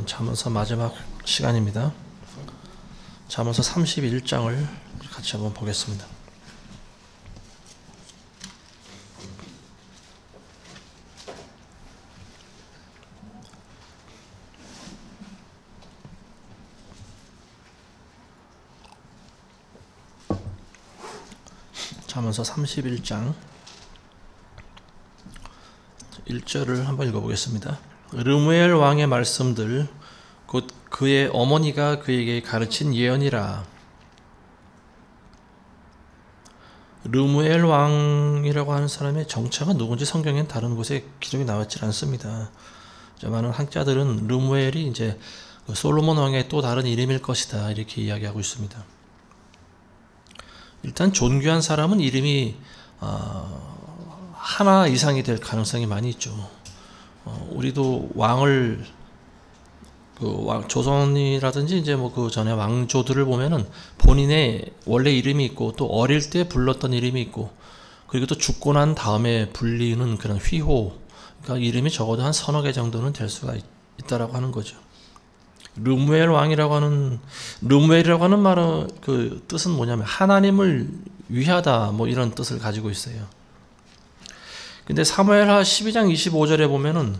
잠언서 마지막 시간입니다. 잠언서 31장을 같이 한번 보겠습니다. 잠언서 31장 1절을 한번 읽어보겠습니다. 르무엘 왕의 말씀들 곧 그의 어머니가 그에게 가르친 예언이라. 르무엘 왕이라고 하는 사람의 정체가 누군지 성경엔 다른 곳에 기록이 나왔지 않습니다. 많은 학자들은 르무엘이 이제 솔로몬 왕의 또 다른 이름일 것이다 이렇게 이야기하고 있습니다. 일단 존귀한 사람은 이름이 하나 이상이 될 가능성이 많이 있죠. 우리도 왕을 조선이라든지 이제 그 전에 왕조들을 보면은 본인의 원래 이름이 있고 또 어릴 때 불렀던 이름이 있고 그리고 또 죽고 난 다음에 불리는 그런 휘호, 그러니까 이름이 적어도 한 서너 개 정도는 될 수가 있다라고 하는 거죠. 르무엘이라고 하는 말은 그 뜻은 뭐냐면 하나님을 위하다 뭐 이런 뜻을 가지고 있어요. 근데 사무엘하 12장 25절에 보면은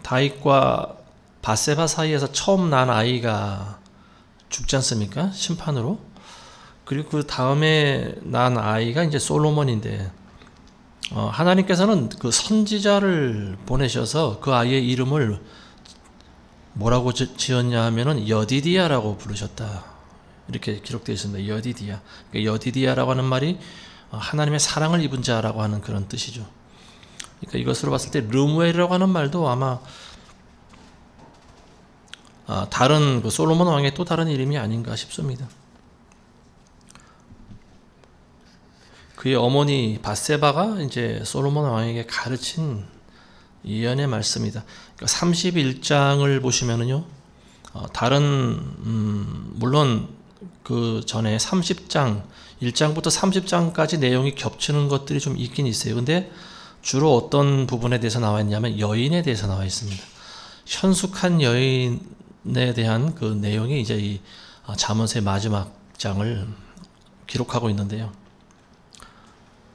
다윗과 밧세바 사이에서 처음 난 아이가 죽지 않습니까? 심판으로. 그리고 그 다음에 난 아이가 이제 솔로몬인데 하나님께서는 그 선지자를 보내셔서 그 아이의 이름을 뭐라고 지었냐 하면은 여디디야라고 부르셨다. 이렇게 기록되어 있습니다. 여디디야. 그러니까 여디디야라고 하는 말이 하나님의 사랑을 입은 자라고 하는 그런 뜻이죠. 그러니까 이것으로 봤을 때 르무엘이라고 하는 말도 아마 다른 그 솔로몬 왕의 또 다른 이름이 아닌가 싶습니다. 그의 어머니 밧세바가 이제 솔로몬 왕에게 가르친 예언의 말씀이다. 그러니까 31장을 보시면은요, 다른 물론 그 전에 30장 1장부터 30장까지 내용이 겹치는 것들이 좀 있긴 있어요. 근데 주로 어떤 부분에 대해서 나와 있냐면 여인에 대해서 나와 있습니다. 현숙한 여인에 대한 그 내용이 이제 이 잠언서의 마지막 장을 기록하고 있는데요.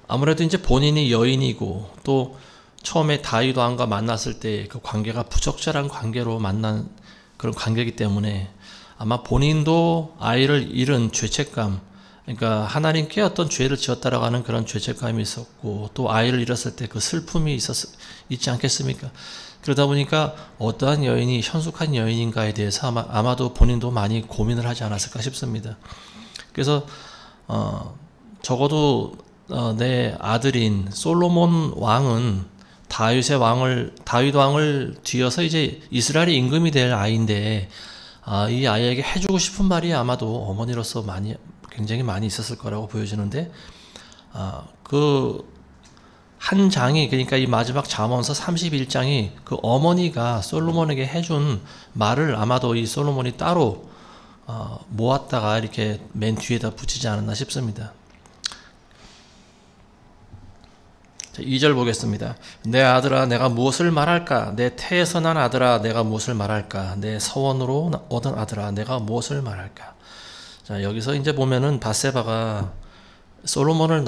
아무래도 이제 본인이 여인이고 또 처음에 다윗 왕과 만났을 때 그 관계가 부적절한 관계로 만난 그런 관계이기 때문에 아마 본인도 아이를 잃은 죄책감, 그러니까 하나님께 어떤 죄를 지었다라고 하는 그런 죄책감이 있었고 또 아이를 잃었을 때 그 슬픔이 있지 않겠습니까? 그러다 보니까 어떠한 여인이 현숙한 여인인가에 대해서 아마도 본인도 많이 고민을 하지 않았을까 싶습니다. 그래서 적어도 내 아들인 솔로몬 왕은 다윗 왕을 뒤어서 이제 이스라엘의 임금이 될 아이인데 이 아이에게 해주고 싶은 말이 아마도 어머니로서 굉장히 많이 있었을 거라고 보여지는데 그 한 장이, 그러니까 이 마지막 잠언서 31장이 그 어머니가 솔로몬에게 해준 말을 아마도 이 솔로몬이 따로 모았다가 이렇게 맨 뒤에다 붙이지 않았나 싶습니다. 자, 2절 보겠습니다. 내 아들아 내가 무엇을 말할까? 내 태에서 난 아들아 내가 무엇을 말할까? 내 서원으로 얻은 아들아 내가 무엇을 말할까? 자, 여기서 이제 보면은 밧세바가 솔로몬을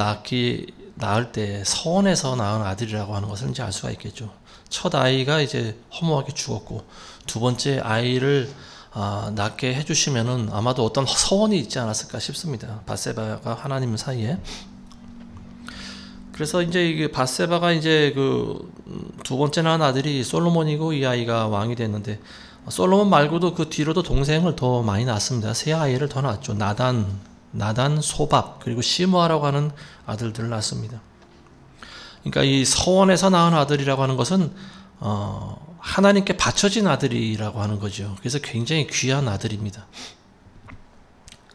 낳을 때 서원에서 낳은 아들이라고 하는 것을 이제 알 수가 있겠죠. 첫 아이가 이제 허무하게 죽었고 두 번째 아이를 낳게 해주시면은 아마도 어떤 서원이 있지 않았을까 싶습니다. 밧세바가 하나님 사이에. 그래서 이제 이게 밧세바가 이제 그 두 번째 낳은 아들이 솔로몬이고 이 아이가 왕이 됐는데 솔로몬 말고도 그 뒤로도 동생을 더 많이 낳았습니다. 세 아이를 더 낳았죠. 나단, 소밥, 그리고 시므아라고 하는 아들들을 낳았습니다. 그러니까 이 서원에서 낳은 아들이라고 하는 것은 하나님께 바쳐진 아들이라고 하는 거죠. 그래서 굉장히 귀한 아들입니다.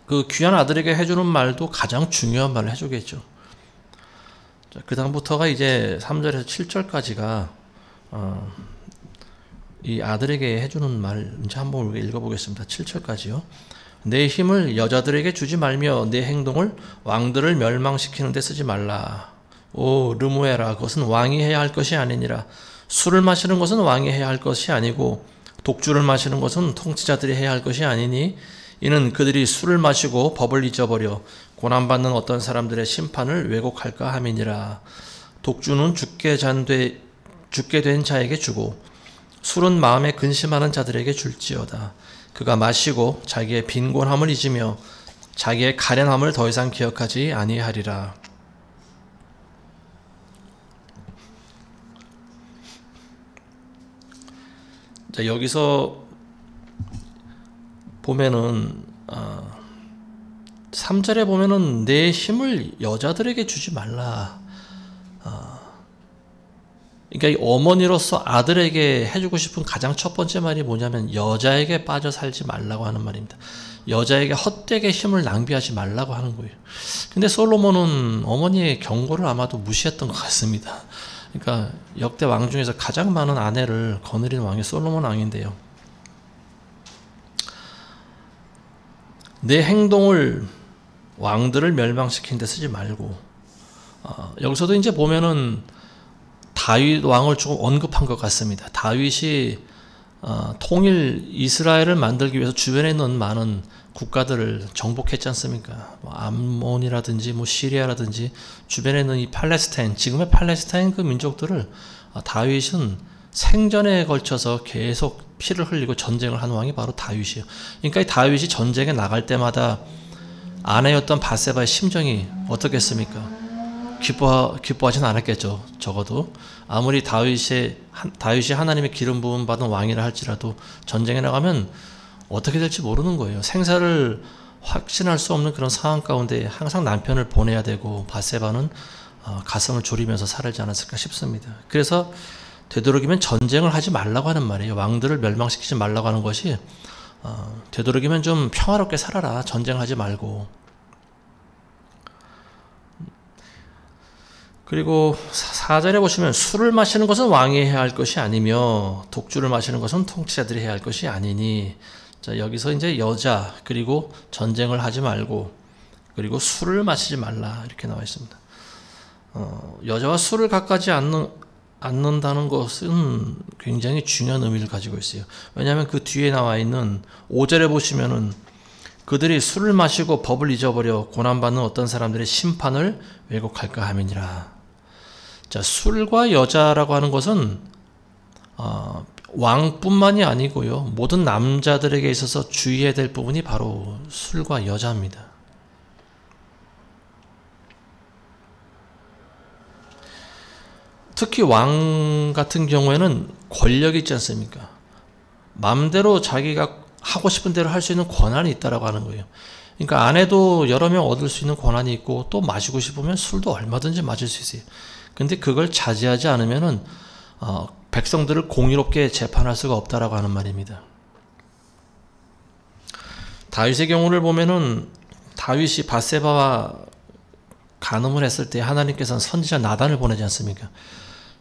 그 귀한 아들에게 해주는 말도 가장 중요한 말을 해주겠죠. 그 다음부터가 이제 3절에서 7절까지가 이 아들에게 해주는 말 이제 한번 읽어보겠습니다. 7절까지요. 내 힘을 여자들에게 주지 말며 내 행동을 왕들을 멸망시키는 데 쓰지 말라. 오 르무엘아, 그것은 왕이 해야 할 것이 아니니라. 술을 마시는 것은 왕이 해야 할 것이 아니고 독주를 마시는 것은 통치자들이 해야 할 것이 아니니 이는 그들이 술을 마시고 법을 잊어버려 고난받는 어떤 사람들의 심판을 왜곡할까 함이니라. 독주는 죽게 된 자에게 주고 술은 마음에 근심하는 자들에게 줄지어다. 그가 마시고 자기의 빈곤함을 잊으며 자기의 가련함을 더 이상 기억하지 아니하리라. 자, 여기서 보면은 3절에 보면은 내 힘을 여자들에게 주지 말라. 그러니까 이 어머니로서 아들에게 해주고 싶은 가장 첫 번째 말이 뭐냐면 여자에게 빠져 살지 말라고 하는 말입니다. 여자에게 헛되게 힘을 낭비하지 말라고 하는 거예요. 근데 솔로몬은 어머니의 경고를 아마도 무시했던 것 같습니다. 그러니까 역대 왕 중에서 가장 많은 아내를 거느린 왕이 솔로몬 왕인데요. 내 행동을 왕들을 멸망시킨 데 쓰지 말고, 여기서도 이제 보면은 다윗 왕을 조금 언급한 것 같습니다. 다윗이 통일 이스라엘을 만들기 위해서 주변에 있는 많은 국가들을 정복했지 않습니까? 암몬이라든지 시리아라든지 주변에 있는 이 팔레스타인, 지금의 팔레스타인 그 민족들을 다윗은 생전에 걸쳐서 계속 피를 흘리고 전쟁을 한 왕이 바로 다윗이에요. 그러니까 이 다윗이 전쟁에 나갈 때마다 아내였던 바세바의 심정이 어떻겠습니까? 기뻐하진 않았겠죠. 적어도 아무리 다윗이 하나님의 기름 부음 받은 왕이라 할지라도 전쟁에 나가면 어떻게 될지 모르는 거예요. 생사를 확신할 수 없는 그런 상황 가운데 항상 남편을 보내야 되고 바세바는 가슴을 졸이면서 살지 않았을까 싶습니다. 그래서 되도록이면 전쟁을 하지 말라고 하는 말이에요. 왕들을 멸망시키지 말라고 하는 것이 되도록이면 좀 평화롭게 살아라. 전쟁하지 말고. 그리고 4절에 보시면 술을 마시는 것은 왕이 해야 할 것이 아니며 독주를 마시는 것은 통치자들이 해야 할 것이 아니니. 자, 여기서 이제 여자 그리고 전쟁을 하지 말고 그리고 술을 마시지 말라 이렇게 나와 있습니다. 여자와 술을 가까지 않는다는 것은 굉장히 중요한 의미를 가지고 있어요. 왜냐하면 그 뒤에 나와 있는 5절에 보시면은 그들이 술을 마시고 법을 잊어버려 고난받는 어떤 사람들의 심판을 왜곡할까 함이니라. 자, 술과 여자라고 하는 것은 왕뿐만이 아니고요. 모든 남자들에게 있어서 주의해야 될 부분이 바로 술과 여자입니다. 특히 왕 같은 경우에는 권력이 있지 않습니까? 마음대로 자기가 하고 싶은 대로 할 수 있는 권한이 있다라고 하는 거예요. 그러니까 아내도 여러 명 얻을 수 있는 권한이 있고 또 마시고 싶으면 술도 얼마든지 마실 수 있어요. 근데 그걸 자제하지 않으면은 백성들을 공의롭게 재판할 수가 없다라고 하는 말입니다. 다윗의 경우를 보면은 다윗이 바세바와 간음을 했을 때 하나님께서는 선지자 나단을 보내지 않습니까?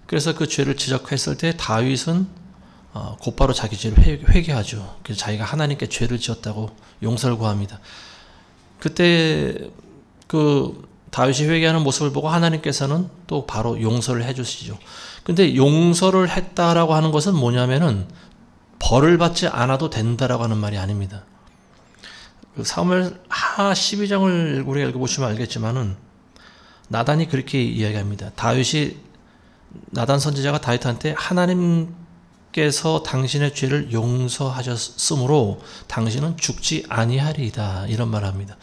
그래서 그 죄를 지적했을 때 다윗은 곧바로 자기 죄를 회개하죠. 그래서 자기가 하나님께 죄를 지었다고 용서를 구합니다. 그때 그 다윗이 회개하는 모습을 보고 하나님께서는 또 바로 용서를 해주시죠. 근데 용서를 했다라고 하는 것은 뭐냐면은 벌을 받지 않아도 된다라고 하는 말이 아닙니다. 그 사무엘 하 12장을 우리가 읽어보시면 알겠지만은 나단이 그렇게 이야기합니다. 나단 선지자가 다윗한테 하나님께서 당신의 죄를 용서하셨으므로 당신은 죽지 아니하리이다 이런 말을 합니다.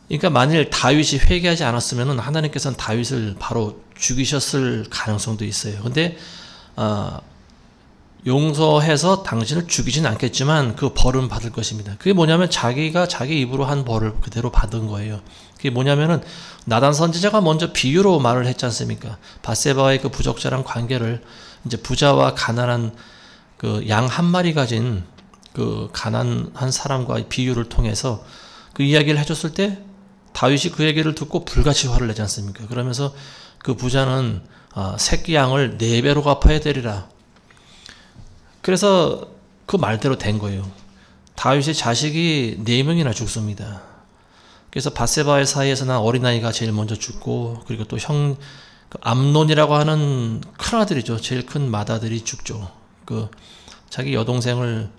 그러니까 만일 다윗이 회개하지 않았으면 하나님께서는 다윗을 바로 죽이셨을 가능성도 있어요. 근데 용서해서 당신을 죽이진 않겠지만 그 벌은 받을 것입니다. 그게 뭐냐면 자기가 자기 입으로 한 벌을 그대로 받은 거예요. 그게 뭐냐면은 나단 선지자가 먼저 비유로 말을 했지 않습니까? 바세바와의 그 부적절한 관계를 이제 부자와 가난한 그 양 한 마리 가진 그 가난한 사람과 비유를 통해서 그 이야기를 해줬을 때 다윗이 그 얘기를 듣고 불같이 화를 내지 않습니까? 그러면서 그 부자는 새끼 양을 4배로 갚아야 되리라. 그래서 그 말대로 된 거예요. 다윗의 자식이 4명이나 죽습니다. 그래서 바세바의 사이에서 난 어린아이가 제일 먼저 죽고 그리고 또 암논이라고 하는 큰아들이죠. 제일 큰 맏아들이 죽죠. 그 자기 여동생을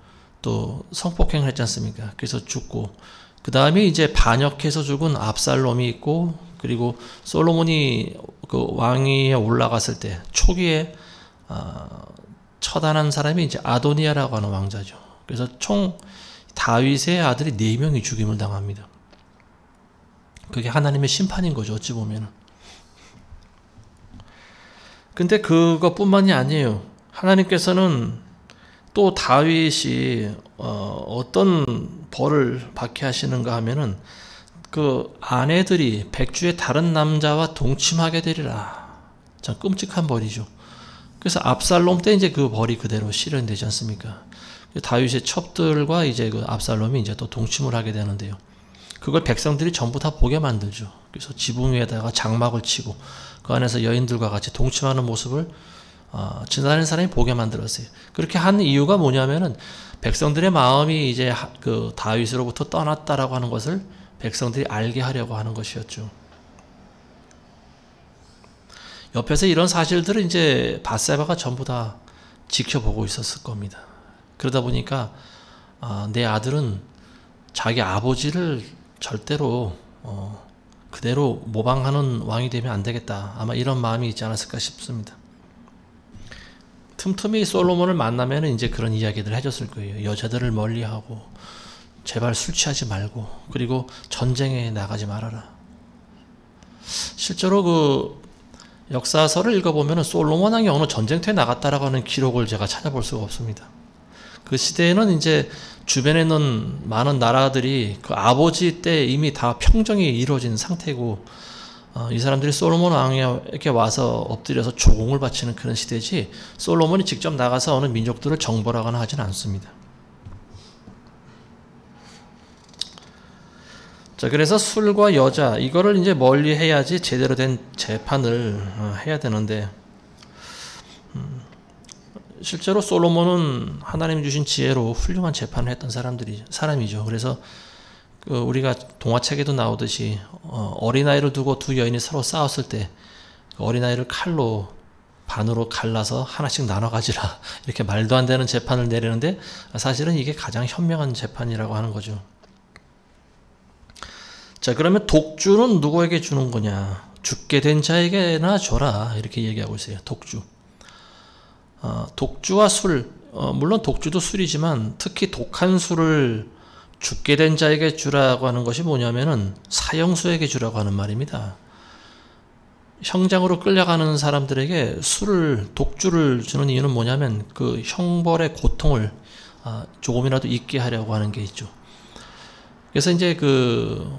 또 성폭행을 했지 않습니까? 그래서 죽고, 그 다음에 이제 반역해서 죽은 압살롬이 있고, 그리고 솔로몬이 그 왕위에 올라갔을 때 초기에 처단한 사람이 이제 아도니아라고 하는 왕자죠. 그래서 총 다윗의 아들이 4명이 죽임을 당합니다. 그게 하나님의 심판인 거죠, 어찌 보면. 근데 그것뿐만이 아니에요. 하나님께서는 또 다윗이 어떤 벌을 받게 하시는가 하면은 그 아내들이 백주의 다른 남자와 동침하게 되리라. 참 끔찍한 벌이죠. 그래서 압살롬 때 이제 그 벌이 그대로 실현되지 않습니까? 다윗의 첩들과 이제 그 압살롬이 이제 또 동침을 하게 되는데요. 그걸 백성들이 전부 다 보게 만들죠. 그래서 지붕 위에다가 장막을 치고 그 안에서 여인들과 같이 동침하는 모습을 지나다니는 사람이 보게 만들었어요. 그렇게 한 이유가 뭐냐면은 백성들의 마음이 이제 그 다윗으로부터 떠났다라고 하는 것을 백성들이 알게 하려고 하는 것이었죠. 옆에서 이런 사실들을 이제 밧세바가 전부 다 지켜보고 있었을 겁니다. 그러다 보니까 내 아들은 자기 아버지를 절대로 그대로 모방하는 왕이 되면 안 되겠다. 아마 이런 마음이 있지 않았을까 싶습니다. 틈틈이 솔로몬을 만나면 이제 그런 이야기들을 해줬을 거예요. 여자들을 멀리하고 제발 술 취하지 말고 그리고 전쟁에 나가지 말아라. 실제로 그 역사서를 읽어보면 솔로몬 왕이 어느 전쟁터에 나갔다라고 하는 기록을 제가 찾아볼 수가 없습니다. 그 시대에는 이제 주변에 있는 많은 나라들이 그 아버지 때 이미 다 평정이 이루어진 상태고 이 사람들이 솔로몬 왕에게 와서 엎드려서 조공을 바치는 그런 시대지 솔로몬이 직접 나가서 어느 민족들을 정벌하거나 하지는 않습니다. 자, 그래서 술과 여자 이거를 이제 멀리 해야지 제대로 된 재판을 해야 되는데 실제로 솔로몬은 하나님이 주신 지혜로 훌륭한 재판을 했던 사람이죠. 그래서 우리가 동화책에도 나오듯이 어린아이를 두고 두 여인이 서로 싸웠을 때 어린아이를 칼로 반으로 갈라서 하나씩 나눠 가지라 이렇게 말도 안 되는 재판을 내리는데 사실은 이게 가장 현명한 재판이라고 하는 거죠. 자, 그러면 독주는 누구에게 주는 거냐? 죽게 된 자에게나 줘라 이렇게 얘기하고 있어요. 독주. 독주와 술, 물론 독주도 술이지만 특히 독한 술을 죽게 된 자에게 주라고 하는 것이 뭐냐면은 사형수에게 주라고 하는 말입니다. 형장으로 끌려가는 사람들에게 독주를 주는 이유는 뭐냐면 그 형벌의 고통을 조금이라도 잊게 하려고 하는 게 있죠. 그래서 이제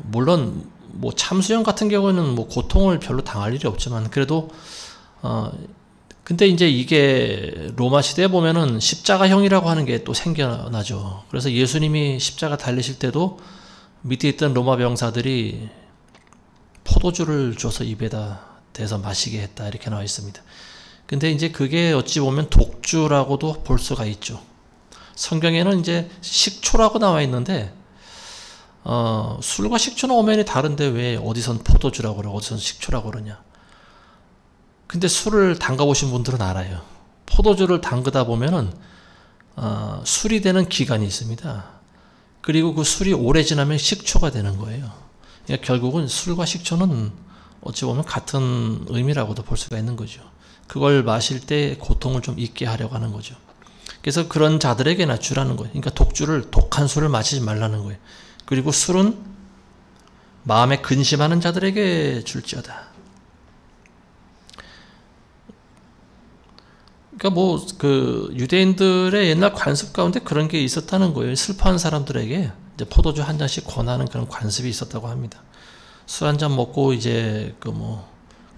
물론 뭐 참수형 같은 경우에는 뭐 고통을 별로 당할 일이 없지만 그래도 근데 이제 이게 로마 시대에 보면은 십자가형이라고 하는 게 또 생겨나죠. 그래서 예수님이 십자가 달리실 때도 밑에 있던 로마 병사들이 포도주를 줘서 입에다 대서 마시게 했다 이렇게 나와 있습니다. 근데 이제 그게 어찌 보면 독주라고도 볼 수가 있죠. 성경에는 이제 식초라고 나와 있는데 술과 식초는 엄연히 다른데 왜 어디선 포도주라고 그러고 어디선 식초라고 그러냐. 근데 술을 담가보신 분들은 알아요. 포도주를 담그다 보면은 술이 되는 기간이 있습니다. 그리고 그 술이 오래 지나면 식초가 되는 거예요. 그러니까 결국은 술과 식초는 어찌 보면 같은 의미라고도 볼 수가 있는 거죠. 그걸 마실 때 고통을 좀 잊게 하려고 하는 거죠. 그래서 그런 자들에게나 주라는 거예요. 그러니까 독한 술을 마시지 말라는 거예요. 그리고 술은 마음에 근심하는 자들에게 줄지어다. 그러니까 유대인들의 옛날 관습 가운데 그런 게 있었다는 거예요. 슬퍼한 사람들에게 이제 포도주 한 잔씩 권하는 그런 관습이 있었다고 합니다. 술 한 잔 먹고 이제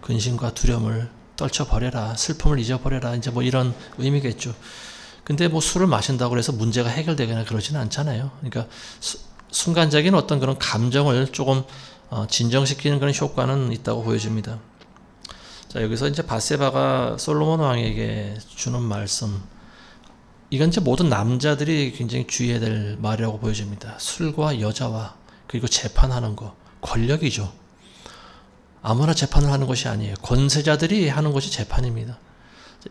근심과 두려움을 떨쳐버려라, 슬픔을 잊어버려라, 이제 뭐 이런 의미겠죠. 근데 뭐 술을 마신다고 해서 문제가 해결되거나 그러지는 않잖아요. 그러니까 순간적인 어떤 그런 감정을 조금 진정시키는 그런 효과는 있다고 보여집니다. 자, 여기서 이제 밧세바가 솔로몬 왕에게 주는 말씀, 이건 이제 모든 남자들이 굉장히 주의해야 될 말이라고 보여집니다. 술과 여자와 그리고 재판하는 거, 권력이죠. 아무나 재판을 하는 것이 아니에요. 권세자들이 하는 것이 재판입니다.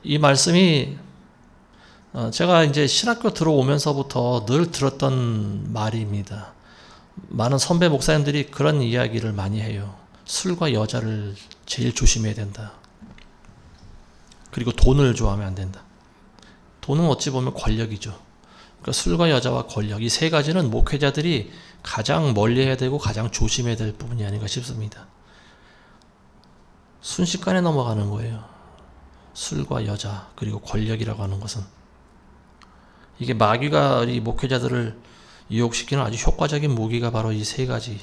이 말씀이 제가 이제 신학교 들어오면서부터 늘 들었던 말입니다. 많은 선배 목사님들이 그런 이야기를 많이 해요. 술과 여자를 제일 조심해야 된다. 그리고 돈을 좋아하면 안 된다. 돈은 어찌 보면 권력이죠. 그러니까 술과 여자와 권력, 이 세 가지는 목회자들이 가장 멀리해야 되고 가장 조심해야 될 부분이 아닌가 싶습니다. 순식간에 넘어가는 거예요. 술과 여자 그리고 권력이라고 하는 것은. 이게 마귀가 이 목회자들을 유혹시키는 아주 효과적인 무기가 바로 이 세 가지.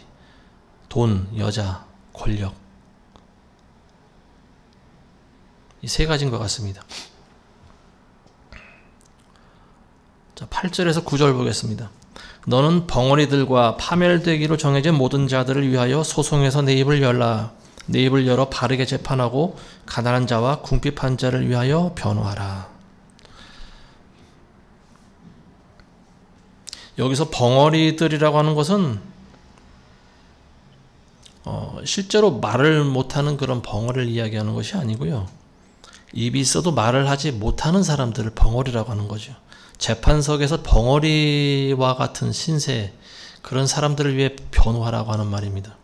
돈, 여자, 권력. 이 세 가지인 것 같습니다. 자, 8절에서 9절 보겠습니다. 너는 벙어리들과 파멸되기로 정해진 모든 자들을 위하여 소송에서 내 입을 열라. 내 입을 열어 바르게 재판하고 가난한 자와 궁핍한 자를 위하여 변호하라. 여기서 벙어리들이라고 하는 것은 실제로 말을 못하는 그런 벙어리를 이야기하는 것이 아니고요. 입이 있어도 말을 하지 못하는 사람들을 벙어리라고 하는 거죠. 재판석에서 벙어리와 같은 신세, 그런 사람들을 위해 변호하라고 하는 말입니다.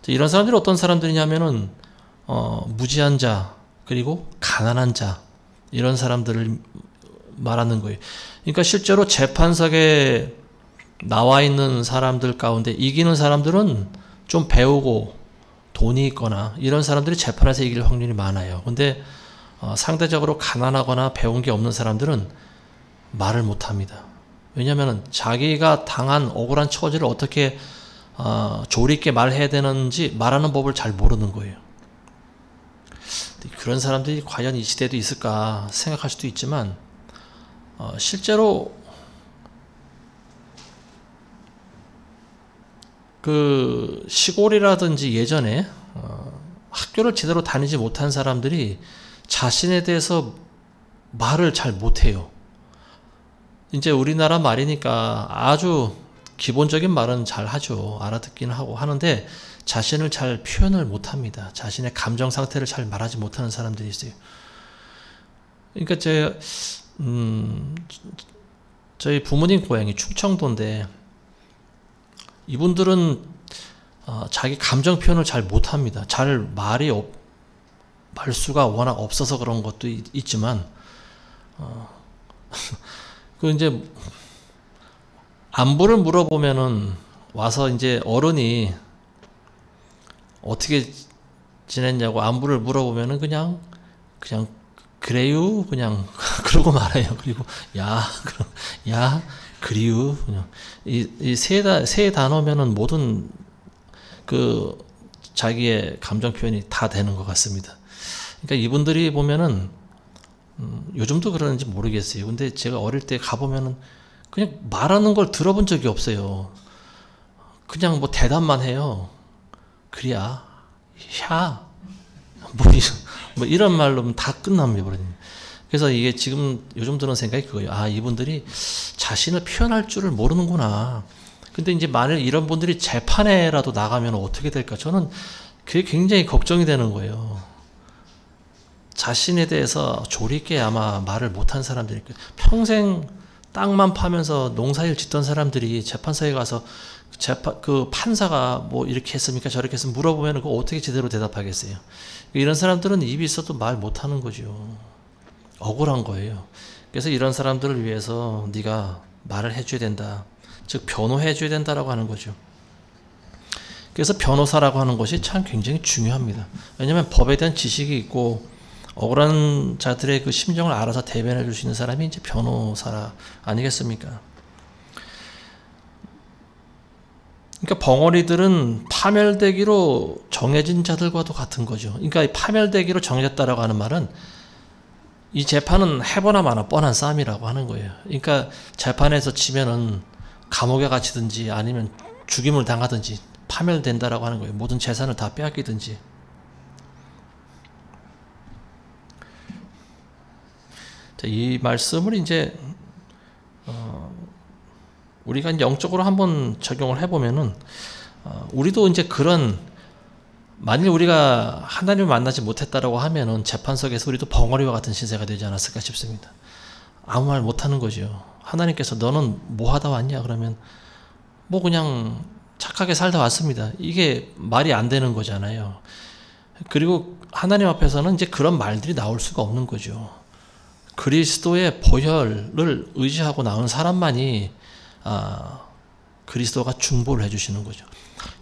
이런 사람들이 어떤 사람들이냐면은 무지한 자 그리고 가난한 자, 이런 사람들을 말하는 거예요. 그러니까 실제로 재판석에 나와 있는 사람들 가운데 이기는 사람들은 좀 배우고 돈이 있거나 이런 사람들이 재판에서 이길 확률이 많아요. 근데 상대적으로 가난하거나 배운 게 없는 사람들은 말을 못합니다. 왜냐하면 자기가 당한 억울한 처지를 어떻게 조리 있게 말해야 되는지 말하는 법을 잘 모르는 거예요. 그런 사람들이 과연 이 시대에도 있을까 생각할 수도 있지만 실제로 그 시골이라든지 예전에 학교를 제대로 다니지 못한 사람들이 자신에 대해서 말을 잘 못해요. 이제 우리나라 말이니까 아주 기본적인 말은 잘 하죠. 알아듣기는 하고 하는데 자신을 잘 표현을 못합니다. 자신의 감정 상태를 잘 말하지 못하는 사람들이 있어요. 그러니까 저희 부모님 고향이 충청도인데 이분들은 자기 감정 표현을 잘 못합니다. 잘 말수가 워낙 없어서 그런 것도 있지만 그 이제 안부를 물어보면은 와서 이제 어른이 어떻게 지냈냐고 안부를 물어보면은 그냥 그래요 그냥 그러고 말아요. 그리고 야 그리요 그냥 이 세 단어면은 모든 그 자기의 감정 표현이 다 되는 것 같습니다. 그러니까 이분들이 보면은 요즘도 그러는지 모르겠어요. 근데 제가 어릴 때 가보면은 그냥 말하는 걸 들어본 적이 없어요. 그냥 뭐 대답만 해요. 그래야, 야, 뭐 이런 말로 다 끝납니다. 그래서 이게 지금 요즘 드는 생각이 그거예요. 아, 이분들이 자신을 표현할 줄을 모르는구나. 근데 이제 만일 이런 분들이 재판에라도 나가면 어떻게 될까? 저는 그게 굉장히 걱정이 되는 거예요. 자신에 대해서 조리 있게 아마 말을 못한 사람들이 평생 땅만 파면서 농사일 짓던 사람들이 재판서에 가서 그 판사가 뭐 이렇게 했습니까 저렇게 했습니까 물어보면 그거 어떻게 제대로 대답하겠어요. 이런 사람들은 입이 있어도 말 못하는 거죠. 억울한 거예요. 그래서 이런 사람들을 위해서 네가 말을 해줘야 된다. 즉 변호해줘야 된다라고 하는 거죠. 그래서 변호사라고 하는 것이 참 굉장히 중요합니다. 왜냐하면 법에 대한 지식이 있고 억울한 자들의 그 심정을 알아서 대변해 줄 수 있는 사람이 이제 변호사 아니겠습니까? 그러니까 벙어리들은 파멸되기로 정해진 자들과도 같은 거죠. 그러니까 파멸되기로 정해졌다라고 하는 말은 이 재판은 해보나 마나 뻔한 싸움이라고 하는 거예요. 그러니까 재판에서 치면은 감옥에 갇히든지 아니면 죽임을 당하든지 파멸된다라고 하는 거예요. 모든 재산을 다 빼앗기든지. 이 말씀을 이제 우리가 영적으로 한번 적용을 해보면은 우리도 이제 그런 만일 우리가 하나님을 만나지 못했다라고 하면은 재판석에서 우리도 벙어리와 같은 신세가 되지 않았을까 싶습니다. 아무 말 못하는 거죠. 하나님께서 너는 뭐 하다 왔냐? 그러면 뭐 그냥 착하게 살다 왔습니다. 이게 말이 안 되는 거잖아요. 그리고 하나님 앞에서는 이제 그런 말들이 나올 수가 없는 거죠. 그리스도의 보혈을 의지하고 나온 사람만이 그리스도가 중보를 해주시는 거죠.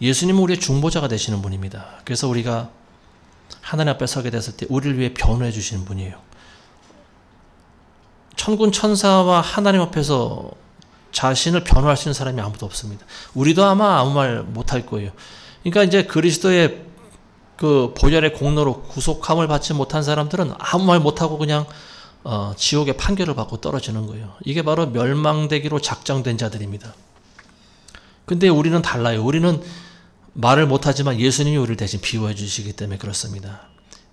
예수님은 우리의 중보자가 되시는 분입니다. 그래서 우리가 하나님 앞에 서게 됐을 때 우리를 위해 변호해 주시는 분이에요. 천군 천사와 하나님 앞에서 자신을 변호할 수 있는 사람이 아무도 없습니다. 우리도 아마 아무 말 못할 거예요. 그러니까 이제 그리스도의 그 보혈의 공로로 구속함을 받지 못한 사람들은 아무 말 못하고 그냥 지옥의 판결을 받고 떨어지는 거예요. 이게 바로 멸망되기로 작정된 자들입니다. 근데 우리는 달라요. 우리는 말을 못하지만 예수님이 우리를 대신 비유해 주시기 때문에 그렇습니다.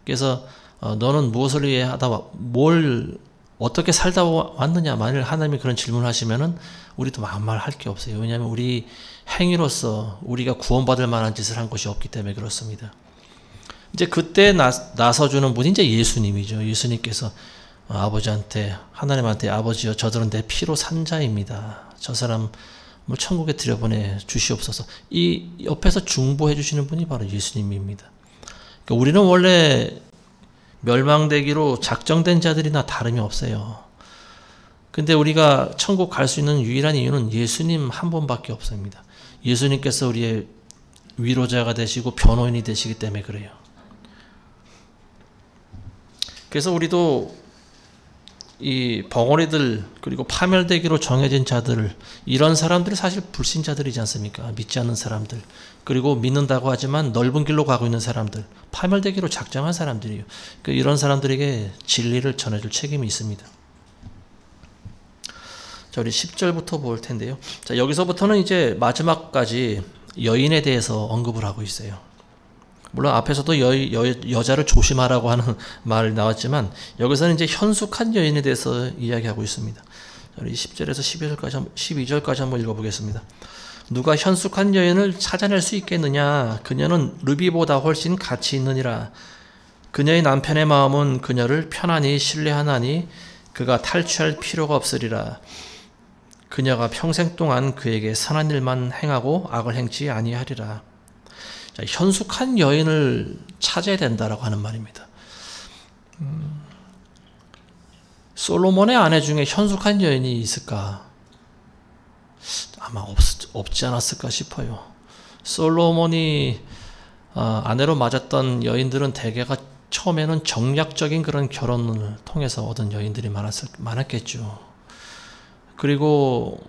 그래서 너는 무엇을 위해 뭘 어떻게 살다 왔느냐, 만일 하나님이 그런 질문을 하시면은 우리도 아무 말 할 게 없어요. 왜냐하면 우리 행위로서 우리가 구원받을 만한 짓을 한 것이 없기 때문에 그렇습니다. 이제 그때 나서주는 분이 이제 예수님이죠. 예수님께서 아버지한테, 하나님한테, 아버지여 저들은 내 피로 산 자입니다. 저 사람을 천국에 들여보내 주시옵소서. 이 옆에서 중보해 주시는 분이 바로 예수님입니다. 그러니까 우리는 원래 멸망되기로 작정된 자들이나 다름이 없어요. 근데 우리가 천국 갈 수 있는 유일한 이유는 예수님 한 분밖에 없습니다. 예수님께서 우리의 위로자가 되시고 변호인이 되시기 때문에 그래요. 그래서 우리도 이 벙어리들, 그리고 파멸되기로 정해진 자들, 이런 사람들이 사실 불신자들이지 않습니까? 믿지 않는 사람들, 그리고 믿는다고 하지만 넓은 길로 가고 있는 사람들, 파멸되기로 작정한 사람들이에요. 그러니까 이런 사람들에게 진리를 전해줄 책임이 있습니다. 자, 우리 10절부터 볼 텐데요. 자, 여기서부터는 이제 마지막까지 여인에 대해서 언급을 하고 있어요. 물론 앞에서도 여자를 조심하라고 하는 말이 나왔지만 여기서는 이제 현숙한 여인에 대해서 이야기하고 있습니다. 우리 10절에서 12절까지 한번 읽어보겠습니다. 누가 현숙한 여인을 찾아낼 수 있겠느냐? 그녀는 루비보다 훨씬 가치 있느니라. 그녀의 남편의 마음은 그녀를 편안히 신뢰하나니 그가 탈취할 필요가 없으리라. 그녀가 평생 동안 그에게 선한 일만 행하고 악을 행치 아니하리라. 자, 현숙한 여인을 찾아야 된다라고 하는 말입니다. 솔로몬의 아내 중에 현숙한 여인이 있을까? 아마 없지 않았을까 싶어요. 솔로몬이 아내로 맞았던 여인들은 대개가 처음에는 정략적인 그런 결혼을 통해서 얻은 여인들이 많았겠죠. 그리고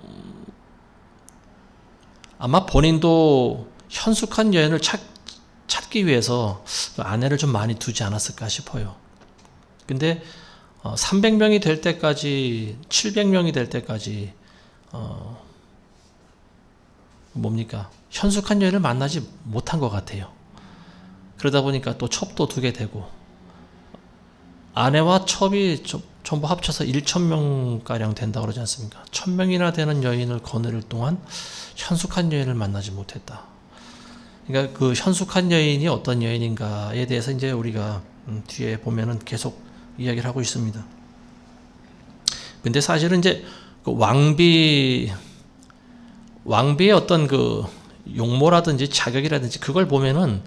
아마 본인도 현숙한 여인을 찾기 위해서 아내를 좀 많이 두지 않았을까 싶어요. 근데 300명이 될 때까지, 700명이 될 때까지 뭡니까? 현숙한 여인을 만나지 못한 것 같아요. 그러다 보니까 또 첩도 두게 되고, 아내와 첩이 전부 합쳐서 1000명가량 된다고 그러지 않습니까? 1000명이나 되는 여인을 거느릴 동안 현숙한 여인을 만나지 못했다. 그러니까 그 현숙한 여인이 어떤 여인인가에 대해서 이제 우리가 뒤에 보면은 계속 이야기를 하고 있습니다. 근데 사실은 이제 그 왕비의 어떤 그 용모라든지 자격이라든지 그걸 보면은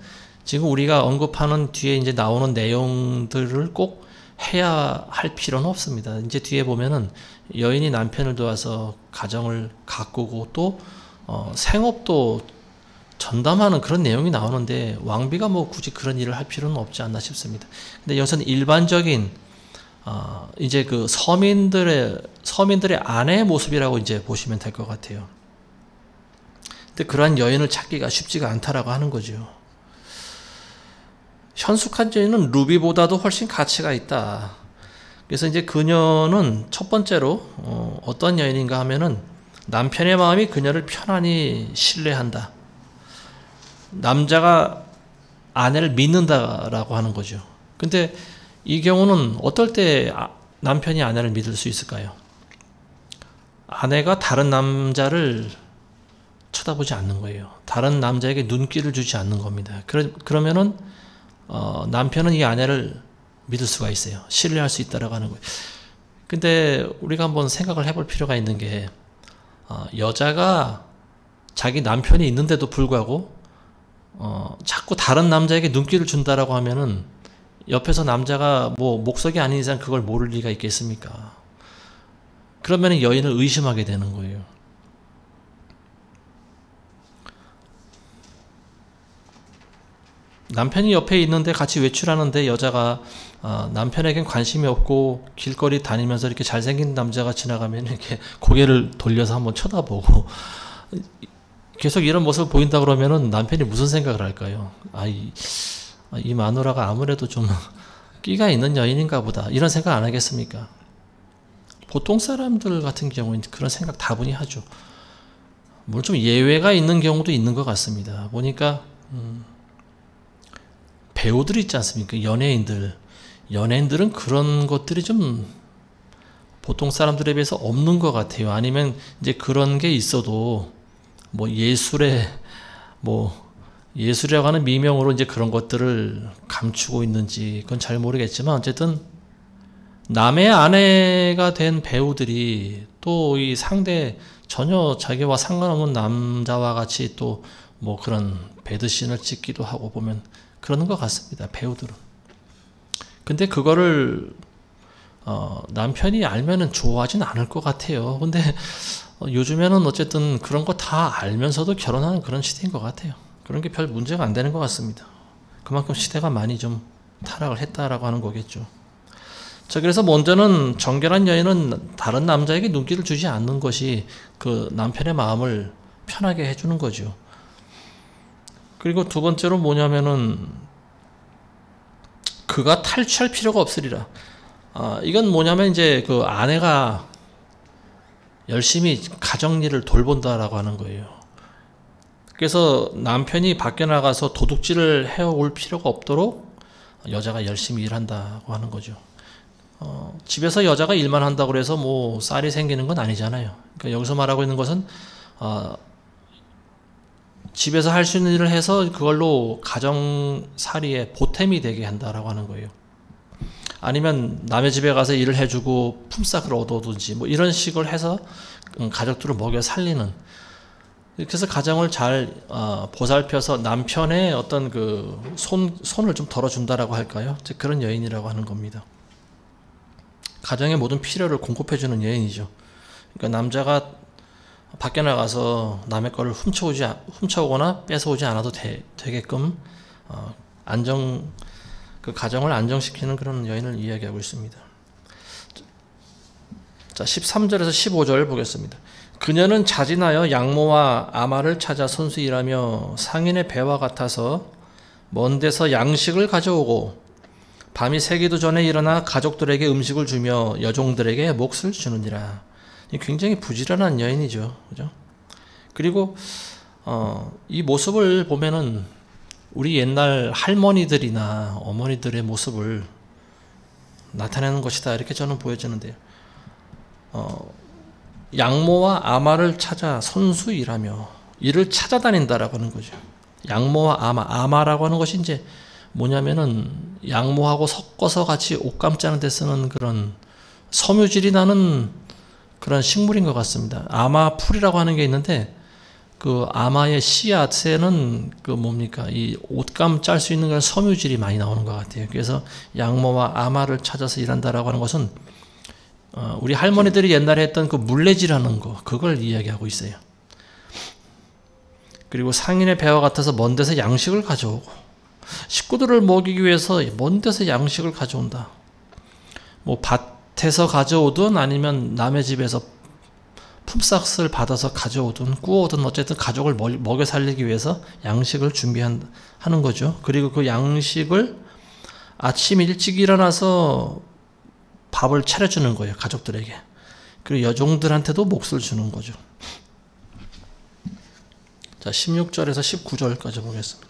지금 우리가 언급하는 뒤에 이제 나오는 내용들을 꼭 해야 할 필요는 없습니다. 이제 뒤에 보면은 여인이 남편을 도와서 가정을 가꾸고 또 생업도 전담하는 그런 내용이 나오는데 왕비가 뭐 굳이 그런 일을 할 필요는 없지 않나 싶습니다. 근데 여기서는 일반적인 이제 그 서민들의 아내의 모습이라고 이제 보시면 될 것 같아요. 근데 그러한 여인을 찾기가 쉽지가 않다라고 하는 거죠. 현숙한 여인은 루비보다도 훨씬 가치가 있다. 그래서 이제 그녀는 첫 번째로 어떤 여인인가 하면은 남편의 마음이 그녀를 편안히 신뢰한다. 남자가 아내를 믿는다라고 하는 거죠. 근데 이 경우는 어떨 때 남편이 아내를 믿을 수 있을까요? 아내가 다른 남자를 쳐다보지 않는 거예요. 다른 남자에게 눈길을 주지 않는 겁니다. 그러면은 남편은 이 아내를 믿을 수가 있어요. 신뢰할 수 있다라고 하는 거예요. 근데 우리가 한번 생각을 해볼 필요가 있는 게 여자가 자기 남편이 있는데도 불구하고 자꾸 다른 남자에게 눈길을 준다라고 하면은 옆에서 남자가 뭐 목석이 아닌 이상 그걸 모를 리가 있겠습니까? 그러면 여인을 의심하게 되는 거예요. 남편이 옆에 있는데 같이 외출하는데 여자가 남편에겐 관심이 없고 길거리 다니면서 이렇게 잘생긴 남자가 지나가면 이렇게 고개를 돌려서 한번 쳐다보고 계속 이런 모습을 보인다 그러면은 남편이 무슨 생각을 할까요? 이 마누라가 아무래도 좀 끼가 있는 여인인가 보다 이런 생각 안 하겠습니까? 보통 사람들 같은 경우는 그런 생각 다분히 하죠. 물론 좀 예외가 있는 경우도 있는 것 같습니다. 보니까 배우들 있지 않습니까? 연예인들은 그런 것들이 좀 보통 사람들에 비해서 없는 것 같아요. 아니면 이제 그런 게 있어도 뭐 예술이라고 하는 미명으로 이제 그런 것들을 감추고 있는지 그건 잘 모르겠지만 어쨌든 남의 아내가 된 배우들이 또 이 상대 전혀 자기와 상관없는 남자와 같이 또 뭐 그런 배드신을 찍기도 하고 보면 그러는 것 같습니다. 배우들은. 근데 그거를 남편이 알면은 좋아하진 않을 것 같아요. 근데 요즘에는 어쨌든 그런 거 다 알면서도 결혼하는 그런 시대인 것 같아요. 그런 게 별 문제가 안 되는 것 같습니다. 그만큼 시대가 많이 좀 타락을 했다라고 하는 거겠죠. 자, 그래서 먼저는 정결한 여인은 다른 남자에게 눈길을 주지 않는 것이 그 남편의 마음을 편하게 해주는 거죠. 그리고 두 번째로 뭐냐면은 그가 탈취할 필요가 없으리라. 이건 뭐냐면 이제 그 아내가 열심히 가정일을 돌본다라고 하는 거예요. 그래서 남편이 밖에 나가서 도둑질을 해올 필요가 없도록 여자가 열심히 일한다고 하는 거죠. 집에서 여자가 일만 한다고 해서 뭐 쌀이 생기는 건 아니잖아요. 그러니까 여기서 말하고 있는 것은 집에서 할 수 있는 일을 해서 그걸로 가정살이에 보탬이 되게 한다라고 하는 거예요. 아니면 남의 집에 가서 일을 해주고 품삯을 얻어오든지 뭐 이런 식으로 해서 가족들을 먹여 살리는, 이렇게 해서 가정을 잘 보살펴서 남편의 어떤 그 손을 좀 덜어준다라고 할까요? 그런 여인이라고 하는 겁니다. 가정의 모든 필요를 공급해주는 여인이죠. 그러니까 남자가 밖에 나가서 남의 거를 훔쳐오거나 뺏어오지 않아도 되게끔 그 가정을 안정시키는 그런 여인을 이야기하고 있습니다. 자, 13절에서 15절 보겠습니다. 그녀는 자진하여 양모와 아마를 찾아 손수 일하며 상인의 배와 같아서 먼 데서 양식을 가져오고 밤이 새기도 전에 일어나 가족들에게 음식을 주며 여종들에게 몫을 주느니라. 굉장히 부지런한 여인이죠. 그죠? 그리고 이 모습을 보면은 우리 옛날 할머니들이나 어머니들의 모습을 나타내는 것이다, 이렇게 저는 보여지는데요. 양모와 아마를 찾아 손수 일하며, 일을 찾아다닌다라고 하는 거죠. 양모와 아마라고 하는 것이 이제 뭐냐면은 양모하고 섞어서 같이 옷 감자는 데 쓰는 그런 섬유질이 나는 그런 식물인 것 같습니다. 아마 풀이라고 하는 게 있는데 그 아마의 씨앗에는 그 뭡니까, 이 옷감 짤 수 있는 그런 섬유질이 많이 나오는 것 같아요. 그래서 양모와 아마를 찾아서 일한다라고 하는 것은 우리 할머니들이 옛날에 했던 그 물레질하는 거, 그걸 이야기하고 있어요. 그리고 상인의 배와 같아서 먼 데서 양식을 가져오고, 식구들을 먹이기 위해서 먼 데서 양식을 가져온다. 뭐 밭에서 가져오든 아니면 남의 집에서 품삯을 받아서 가져오든 구워오든 어쨌든 가족을 먹여 살리기 위해서 양식을 준비하는 거죠. 그리고 그 양식을 아침 일찍 일어나서 밥을 차려주는 거예요, 가족들에게. 그리고 여종들한테도 몫을 주는 거죠. 자, 16절에서 19절까지 보겠습니다.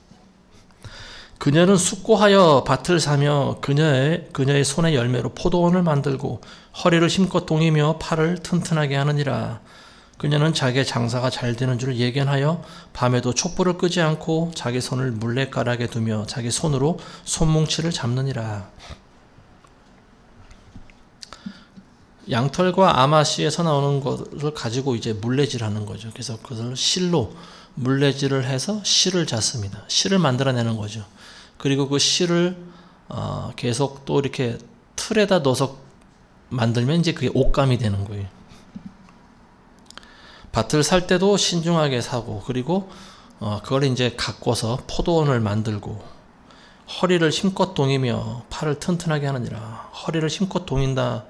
그녀는 숙고하여 밭을 사며 그녀의 손의 열매로 포도원을 만들고 허리를 힘껏 동이며 팔을 튼튼하게 하느니라. 그녀는 자기의 장사가 잘 되는 줄 예견하여 밤에도 촛불을 끄지 않고 자기 손을 물레가락에 두며 자기 손으로 손뭉치를 잡느니라. 양털과 아마씨에서 나오는 것을 가지고 이제 물레질하는 거죠. 그래서 그것을 실로 물레질을 해서 실을 잤습니다. 실을 만들어내는 거죠. 그리고 그 실을 계속 또 이렇게 틀에다 넣어서 만들면 이제 그게 옷감이 되는 거예요. 밭을 살 때도 신중하게 사고, 그리고 그걸 이제 가꿔서 포도원을 만들고, 허리를 힘껏 동이며 팔을 튼튼하게 하느니라. 허리를 힘껏 동인다.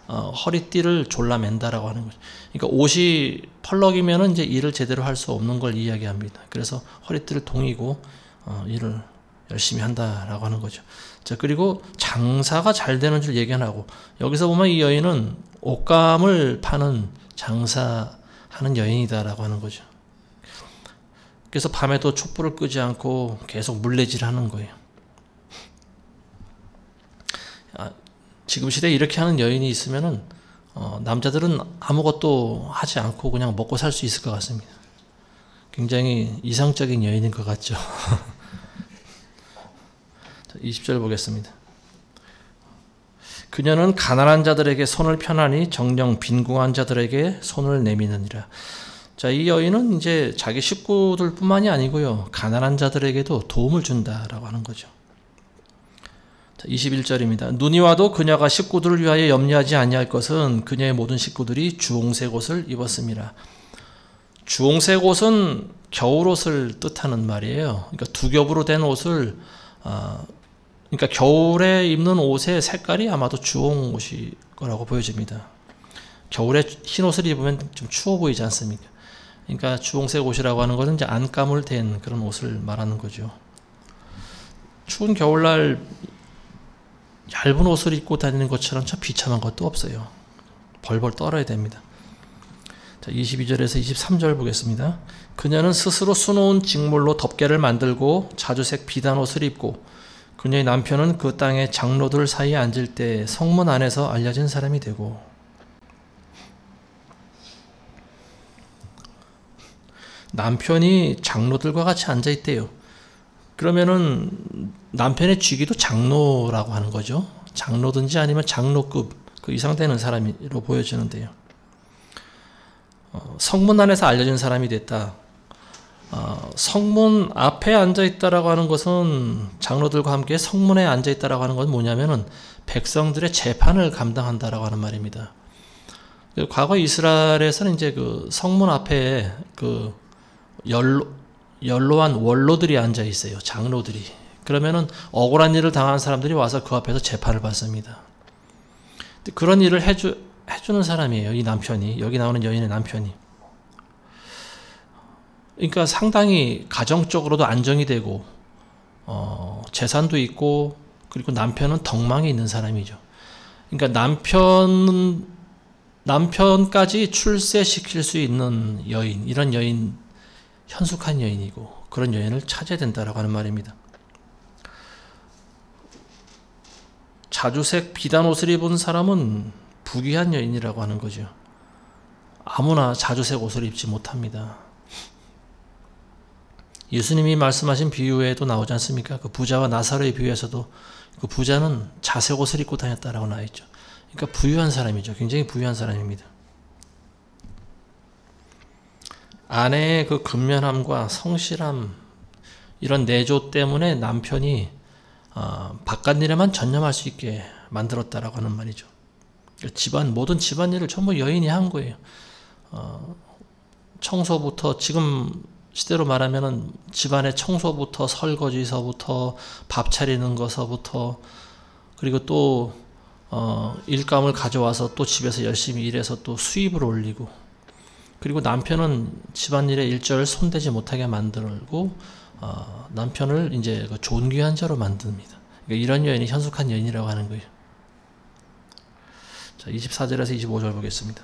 허리띠를 졸라맨다라고 하는 거죠. 그러니까 옷이 펄럭이면은 이제 일을 제대로 할 수 없는 걸 이야기합니다. 그래서 허리띠를 동이고 일을 열심히 한다라고 하는 거죠. 자, 그리고 장사가 잘 되는 줄 얘기 안 하고, 여기서 보면 이 여인은 옷감을 파는 장사하는 여인이다라고 하는 거죠. 그래서 밤에도 촛불을 끄지 않고 계속 물레질하는 거예요. 지금 시대에 이렇게 하는 여인이 있으면은 남자들은 아무것도 하지 않고 그냥 먹고 살 수 있을 것 같습니다. 굉장히 이상적인 여인인 것 같죠. 20절 보겠습니다. 그녀는 가난한 자들에게 손을 펴나니 정녕 빈궁한 자들에게 손을 내미느니라. 자, 이 여인은 이제 자기 식구들뿐만이 아니고요, 가난한 자들에게도 도움을 준다라고 하는 거죠. 21절입니다. 눈이 와도 그녀가 식구들을 위하여 염려하지 아니할 것은 그녀의 모든 식구들이 주홍색 옷을 입었습니다. 주홍색 옷은 겨울옷을 뜻하는 말이에요. 그러니까 두 겹으로 된 옷을 그러니까 겨울에 입는 옷의 색깔이 아마도 주홍 옷일 거라고 보여집니다. 겨울에 흰 옷을 입으면 좀 추워 보이지 않습니까? 그러니까 주홍색 옷이라고 하는 것은 이제 안감을 댄 그런 옷을 말하는 거죠. 추운 겨울날 얇은 옷을 입고 다니는 것처럼 참 비참한 것도 없어요. 벌벌 떨어야 됩니다. 자, 22절에서 23절 보겠습니다. 그녀는 스스로 수놓은 직물로 덮개를 만들고 자주색 비단 옷을 입고, 그녀의 남편은 그 땅의 장로들 사이에 앉을 때 성문 안에서 알려진 사람이 되고. 남편이 장로들과 같이 앉아 있대요. 그러면은 남편의 직위도 장로라고 하는 거죠. 장로든지 아니면 장로급 그 이상 되는 사람으로 보여지는데요. 성문 안에서 알려진 사람이 됐다. 성문 앞에 앉아 있다라고 하는 것은, 장로들과 함께 성문에 앉아 있다라고 하는 건 뭐냐면은 백성들의 재판을 감당한다라고 하는 말입니다. 과거 이스라엘에서는 이제 그 성문 앞에 그 연로한 원로들이 앉아 있어요. 장로들이. 그러면은 억울한 일을 당한 사람들이 와서 그 앞에서 재판을 받습니다. 그런 일을 해주는 사람이에요. 이 남편이. 여기 나오는 여인의 남편이. 그러니까 상당히 가정적으로도 안정이 되고 재산도 있고, 그리고 남편은 덕망이 있는 사람이죠. 그러니까 남편까지 출세시킬 수 있는 여인, 이런 여인, 현숙한 여인이고, 그런 여인을 찾아야 된다라고 하는 말입니다. 자주색 비단 옷을 입은 사람은 부귀한 여인이라고 하는 거죠. 아무나 자주색 옷을 입지 못합니다. 예수님이 말씀하신 비유에도 나오지 않습니까? 그 부자와 나사로의 비유에서도 그 부자는 자색 옷을 입고 다녔다라고 나와 있죠. 그러니까 부유한 사람이죠. 굉장히 부유한 사람입니다. 아내의 그 근면함과 성실함, 이런 내조 때문에 남편이 바깥 일에만 전념할 수 있게 만들었다라고 하는 말이죠. 모든 집안일을 전부 여인이 한 거예요. 청소부터, 지금 시대로 말하면은 집안의 청소부터, 설거지서부터, 밥 차리는 것서부터, 그리고 또 일감을 가져와서 또 집에서 열심히 일해서 또 수입을 올리고, 그리고 남편은 집안일에 일절 손대지 못하게 만들고 남편을 이제 존귀한 자로 만듭니다. 그러니까 이런 여인이 현숙한 여인이라고 하는 거예요. 자, 24절에서 25절 보겠습니다.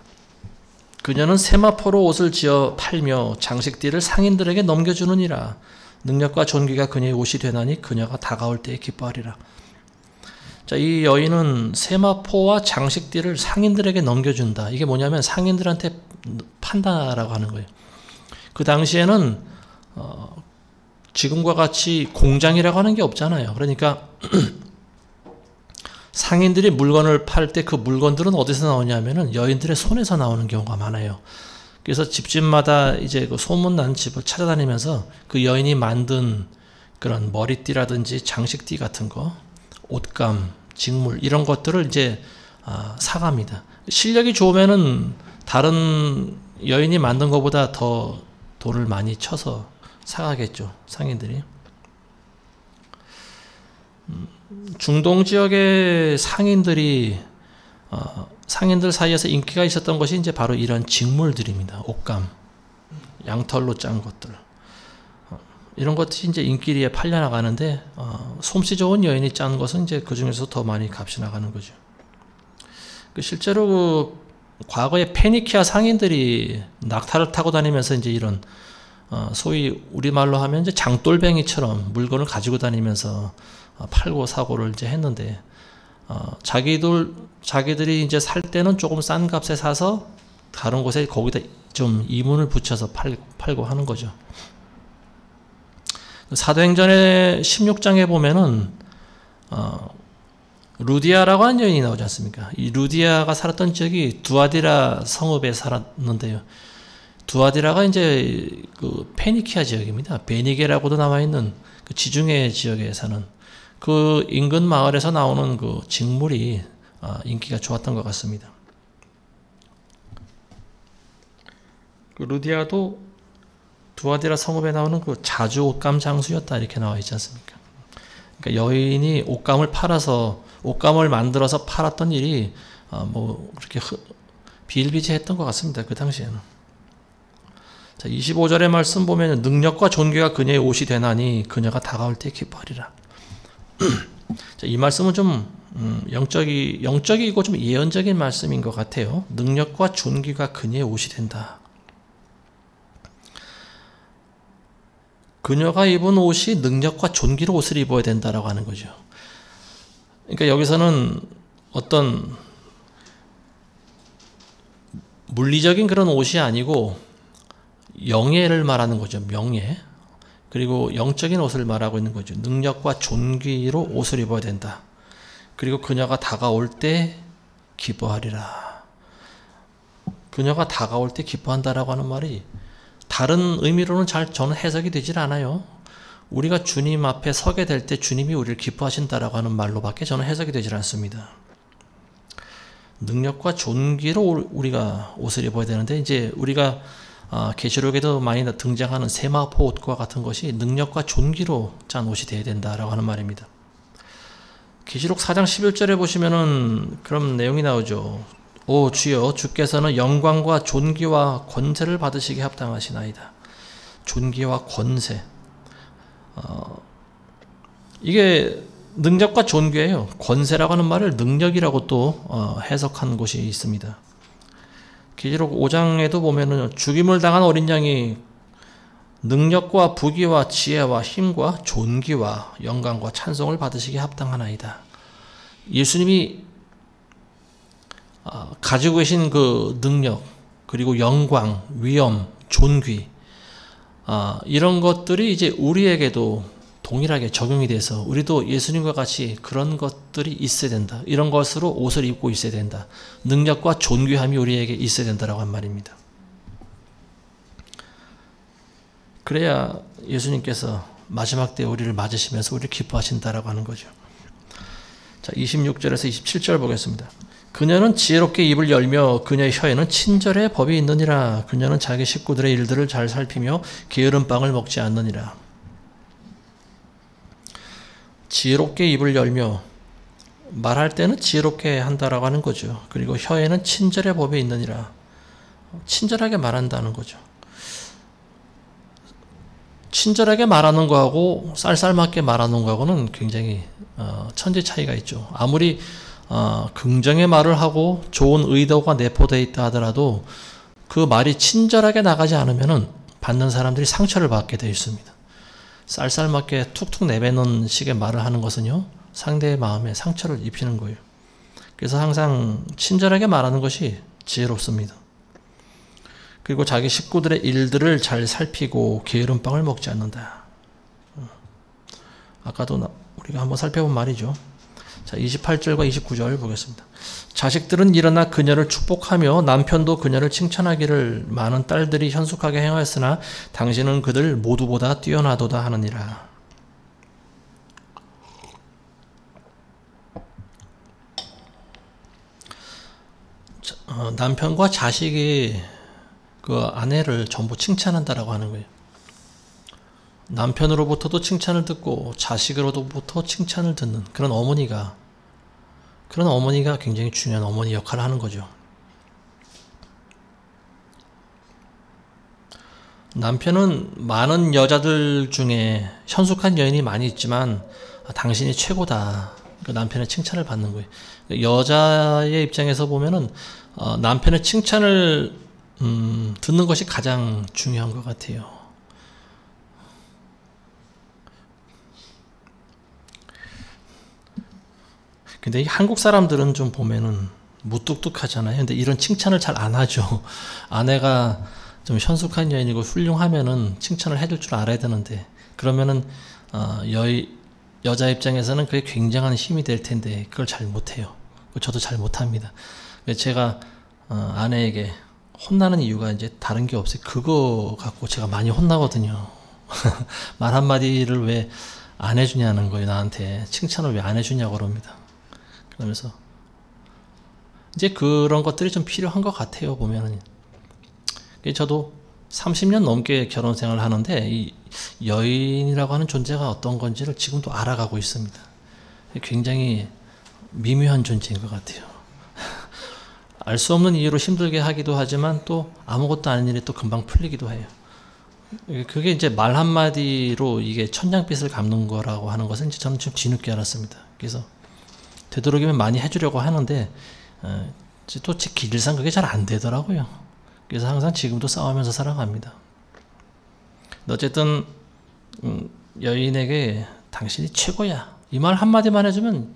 그녀는 세마포로 옷을 지어 팔며 장식띠를 상인들에게 넘겨주느니라. 능력과 존귀가 그녀의 옷이 되나니 그녀가 다가올 때에 기뻐하리라. 자, 이 여인은 세마포와 장식띠를 상인들에게 넘겨준다. 이게 뭐냐면 상인들한테 판다라고 하는 거예요. 그 당시에는 지금과 같이 공장이라고 하는 게 없잖아요. 그러니까 상인들이 물건을 팔 때 그 물건들은 어디서 나오냐면은 여인들의 손에서 나오는 경우가 많아요. 그래서 집집마다 이제 그 소문난 집을 찾아다니면서 그 여인이 만든 그런 머리띠라든지 장식띠 같은 거, 옷감, 직물 이런 것들을 이제 사갑니다. 실력이 좋으면은 다른 여인이 만든 것보다 더 돈을 많이 쳐서 사가겠죠, 상인들이. 중동 지역의 상인들 사이에서 인기가 있었던 것이 이제 바로 이런 직물들입니다. 옷감, 양털로 짠 것들. 이런 것들이 이제 인기리에 팔려나가는데, 솜씨 좋은 여인이 짠 것은 이제 그 중에서 더 많이 값이 나가는 거죠. 실제로 과거에 페니키아 상인들이 낙타를 타고 다니면서 이제 이런, 소위 우리말로 하면 이제 장돌뱅이처럼 물건을 가지고 다니면서 팔고 사고를 이제 했는데, 자기들이 이제 살 때는 조금 싼 값에 사서 다른 곳에 거기다 좀 이문을 붙여서 팔고 하는 거죠. 사도행전의 16장에 보면은, 루디아라고 하는 여인이 나오지 않습니까? 이 루디아가 살았던 지역이 두아디라 성읍에 살았는데요. 두아디라가 이제 그 페니키아 지역입니다. 베니게라고도 나와 있는 그 지중해 지역에 사는 그 인근 마을에서 나오는 그 직물이 인기가 좋았던 것 같습니다. 그 루디아도 두아디라 성읍에 나오는 그 자주 옷감 장수였다 이렇게 나와 있지 않습니까? 그러니까 여인이 옷감을 팔아서 옷감을 만들어서 팔았던 일이 뭐 그렇게 비일비재했던 것 같습니다. 그 당시에는. 자, 25절의 말씀 보면 능력과 존귀가 그녀의 옷이 되나니 그녀가 다가올 때 기뻐하리라. 자, 이 말씀은 좀 영적이고 좀 예언적인 말씀인 것 같아요. 능력과 존귀가 그녀의 옷이 된다. 그녀가 입은 옷이 능력과 존귀로 옷을 입어야 된다라고 하는 거죠. 그러니까 여기서는 어떤 물리적인 그런 옷이 아니고 영예를 말하는 거죠. 명예. 그리고 영적인 옷을 말하고 있는 거죠. 능력과 존귀로 옷을 입어야 된다. 그리고 그녀가 다가올 때 기뻐하리라. 그녀가 다가올 때 기뻐한다라고 하는 말이 다른 의미로는 저는 해석이 되질 않아요. 우리가 주님 앞에 서게 될 때 주님이 우리를 기뻐하신다라고 하는 말로밖에 저는 해석이 되질 않습니다. 능력과 존귀로 우리가 옷을 입어야 되는데, 이제 우리가 계시록에도 많이 등장하는 세마포 옷과 같은 것이 능력과 존귀로 짠 옷이 되어야 된다라고 하는 말입니다. 계시록 4장 11절에 보시면은 그런 내용이 나오죠. 오 주여, 주께서는 영광과 존귀와 권세를 받으시기에 합당하시나이다. 존귀와 권세. 이게 능력과 존귀예요. 권세라고 하는 말을 능력이라고 또 해석한 곳이 있습니다. 계시록 5장에도 보면은 죽임을 당한 어린 양이 능력과 부귀와 지혜와 힘과 존귀와 영광과 찬송을 받으시기에 합당하나이다. 예수님이 가지고 계신 그 능력, 그리고 영광, 위엄, 존귀, 이런 것들이 이제 우리에게도 동일하게 적용이 돼서 우리도 예수님과 같이 그런 것들이 있어야 된다. 이런 것으로 옷을 입고 있어야 된다. 능력과 존귀함이 우리에게 있어야 된다라고 한 말입니다. 그래야 예수님께서 마지막 때 우리를 맞으시면서 우리를 기뻐하신다라고 하는 거죠. 자, 26절에서 27절 보겠습니다. 그녀는 지혜롭게 입을 열며 그녀의 혀에는 친절의 법이 있느니라. 그녀는 자기 식구들의 일들을 잘 살피며 게으른 빵을 먹지 않느니라. 지혜롭게 입을 열며, 말할 때는 지혜롭게 한다라고 하는 거죠. 그리고 혀에는 친절의 법이 있느니라. 친절하게 말한다는 거죠. 친절하게 말하는 거하고 쌀쌀맞게 말하는 거하고는 굉장히 천지 차이가 있죠. 아무리 긍정의 말을 하고 좋은 의도가 내포되어 있다 하더라도 그 말이 친절하게 나가지 않으면 받는 사람들이 상처를 받게 되어 있습니다. 쌀쌀맞게 툭툭 내뱉는 식의 말을 하는 것은요, 상대의 마음에 상처를 입히는 거예요. 그래서 항상 친절하게 말하는 것이 지혜롭습니다. 그리고 자기 식구들의 일들을 잘 살피고 게으른 빵을 먹지 않는다. 아까도 우리가 한번 살펴본 말이죠. 자, 28절과 29절 보겠습니다. 자식들은 일어나 그녀를 축복하며 남편도 그녀를 칭찬하기를 많은 딸들이 현숙하게 행하였으나 당신은 그들 모두보다 뛰어나도다 하느니라. 남편과 자식이 그 아내를 전부 칭찬한다라고 하는 거예요. 남편으로부터도 칭찬을 듣고 자식으로부터 칭찬을 듣는 그런 어머니가 굉장히 중요한 어머니 역할을 하는 거죠. 남편은 많은 여자들 중에 현숙한 여인이 많이 있지만 당신이 최고다. 그 남편의 칭찬을 받는 거예요. 여자의 입장에서 보면은 남편의 칭찬을 듣는 것이 가장 중요한 것 같아요. 근데 이 한국 사람들은 좀 보면은 무뚝뚝하잖아요. 근데 이런 칭찬을 잘 안 하죠. 아내가 좀 현숙한 여인이고 훌륭하면은 칭찬을 해줄 줄 알아야 되는데, 그러면은 여자 입장에서는 그게 굉장한 힘이 될 텐데 그걸 잘 못해요. 저도 잘 못합니다. 제가 아내에게 혼나는 이유가 이제 다른 게 없어요. 그거 갖고 제가 많이 혼나거든요. 말 한마디를 왜 안 해주냐는 거예요. 나한테 칭찬을 왜 안 해주냐고 그럽니다. 그러면서 이제 그런 것들이 좀 필요한 것 같아요. 보면은 저도 30년 넘게 결혼 생활을 하는데 이 여인이라고 하는 존재가 어떤 건지를 지금도 알아가고 있습니다. 굉장히 미묘한 존재인 것 같아요. 알 수 없는 이유로 힘들게 하기도 하지만 또 아무것도 아닌 일이 또 금방 풀리기도 해요. 그게 이제 말 한마디로 이게 천냥빚을 갚는 거라고 하는 것은 저는 좀 뒤늦게 알았습니다. 그래서 되도록이면 많이 해주려고 하는데 또 제 길상 그게 잘 안 되더라고요. 그래서 항상 지금도 싸우면서 살아갑니다. 어쨌든 여인에게 당신이 최고야 이 말 한마디만 해주면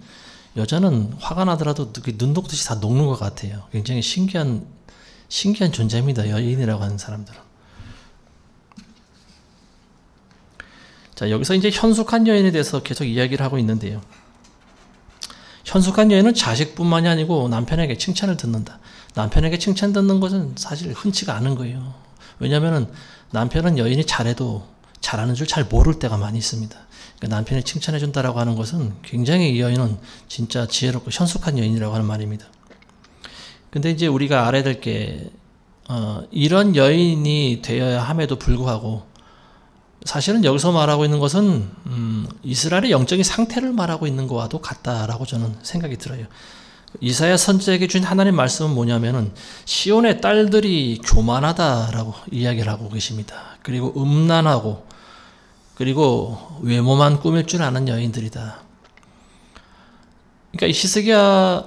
여자는 화가 나더라도 눈 녹듯이 다 녹는 것 같아요. 굉장히 신기한 존재입니다. 여인이라고 하는 사람들은. 자, 여기서 이제 현숙한 여인에 대해서 계속 이야기를 하고 있는데요. 현숙한 여인은 자식뿐만이 아니고 남편에게 칭찬을 듣는다. 남편에게 칭찬 듣는 것은 사실 흔치가 않은 거예요. 왜냐하면 남편은 여인이 잘해도 잘하는 줄 잘 모를 때가 많이 있습니다. 그러니까 남편이 칭찬해 준다라고 하는 것은 굉장히 이 여인은 진짜 지혜롭고 현숙한 여인이라고 하는 말입니다. 근데 이제 우리가 알아야 될 게 이런 여인이 되어야 함에도 불구하고 사실은 여기서 말하고 있는 것은 이스라엘의 영적인 상태를 말하고 있는 것과도 같다라고 저는 생각이 들어요. 이사야 선지자에게 준 하나님 말씀은 뭐냐면은 시온의 딸들이 교만하다라고 이야기를 하고 계십니다. 그리고 음란하고 그리고 외모만 꾸밀 줄 아는 여인들이다. 그러니까 이 히스기야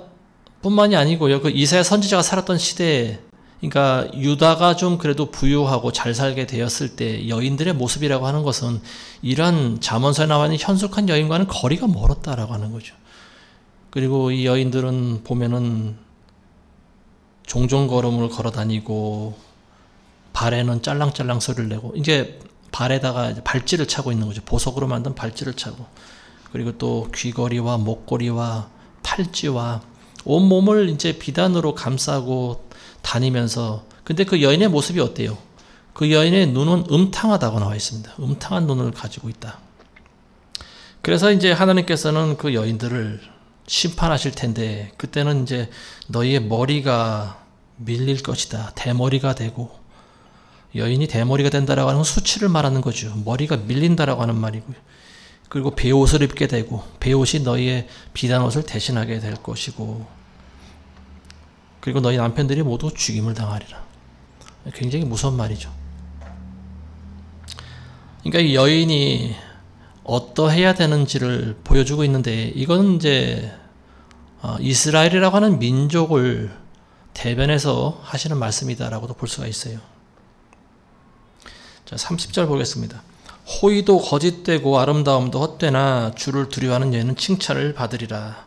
뿐만이 아니고요. 그 이사야 선지자가 살았던 시대에, 그러니까 유다가 좀 그래도 부유하고 잘 살게 되었을 때 여인들의 모습이라고 하는 것은 이러한 잠언서에 나와 있는 현숙한 여인과는 거리가 멀었다라고 하는 거죠. 그리고 이 여인들은 보면은 종종 걸음을 걸어 다니고 발에는 짤랑짤랑 소리를 내고 이제 발에다가 발찌를 차고 있는 거죠. 보석으로 만든 발찌를 차고, 그리고 또 귀걸이와 목걸이와 팔찌와 온 몸을 이제 비단으로 감싸고 다니면서, 근데 그 여인의 모습이 어때요? 그 여인의 눈은 음탕하다고 나와 있습니다. 음탕한 눈을 가지고 있다. 그래서 이제 하나님께서는 그 여인들을 심판하실 텐데 그때는 이제 너희의 머리가 밀릴 것이다. 대머리가 되고, 여인이 대머리가 된다라고 하는 건 수치를 말하는 거죠. 머리가 밀린다라고 하는 말이고요. 그리고 베옷을 입게 되고 베옷이 너희의 비단옷을 대신하게 될 것이고, 그리고 너희 남편들이 모두 죽임을 당하리라. 굉장히 무서운 말이죠. 그러니까 이 여인이 어떠해야 되는지를 보여주고 있는데, 이건 이제 이스라엘이라고 하는 민족을 대변해서 하시는 말씀이다라고도 볼 수가 있어요. 자, 30절 보겠습니다. 호의도 거짓되고 아름다움도 헛되나 주를 두려워하는 여인은 칭찬을 받으리라.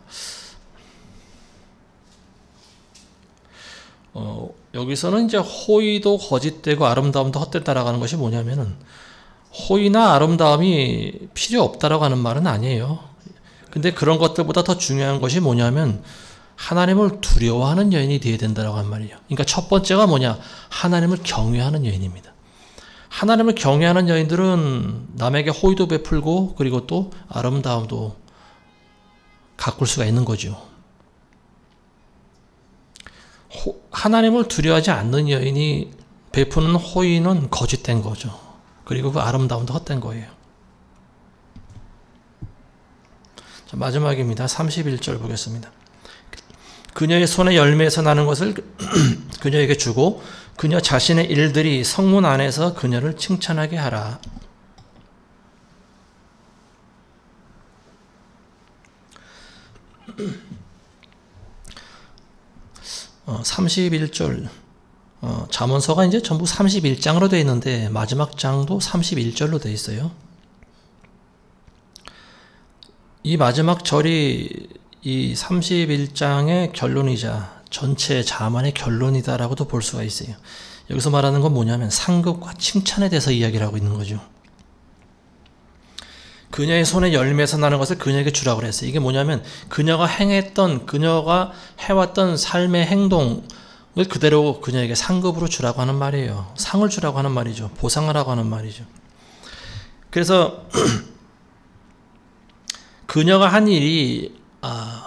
여기서는 이제 호의도 거짓되고 아름다움도 헛되다라고 하는 것이 뭐냐면은, 호의나 아름다움이 필요 없다라고 하는 말은 아니에요. 근데 그런 것들보다 더 중요한 것이 뭐냐면 하나님을 두려워하는 여인이 되어야 된다고 한 말이에요. 그러니까 첫 번째가 뭐냐? 하나님을 경외하는 여인입니다. 하나님을 경외하는 여인들은 남에게 호의도 베풀고 그리고 또 아름다움도 가꿀 수가 있는 거죠. 하나님을 두려워하지 않는 여인이 베푸는 호의는 거짓된 거죠. 그리고 그 아름다움도 헛된 거예요. 자, 마지막입니다. 31절 보겠습니다. 그녀의 손의 열매에서 나는 것을 그녀에게 주고 그녀 자신의 일들이 성문 안에서 그녀를 칭찬하게 하라. 31절 잠언서가 이제 전부 31장으로 되어 있는데 마지막 장도 31절로 되어 있어요. 이 마지막 절이 이 31장의 결론이자 전체 잠언의 결론이다라고도 볼 수가 있어요. 여기서 말하는 건 뭐냐면 상급과 칭찬에 대해서 이야기를 하고 있는 거죠. 그녀의 손의 열매에서 나는 것을 그녀에게 주라고 그랬어요. 이게 뭐냐면 그녀가 해왔던 삶의 행동을 그대로 그녀에게 상급으로 주라고 하는 말이에요. 상을 주라고 하는 말이죠. 보상을 하고 하는 말이죠. 그래서 그녀가 한 일이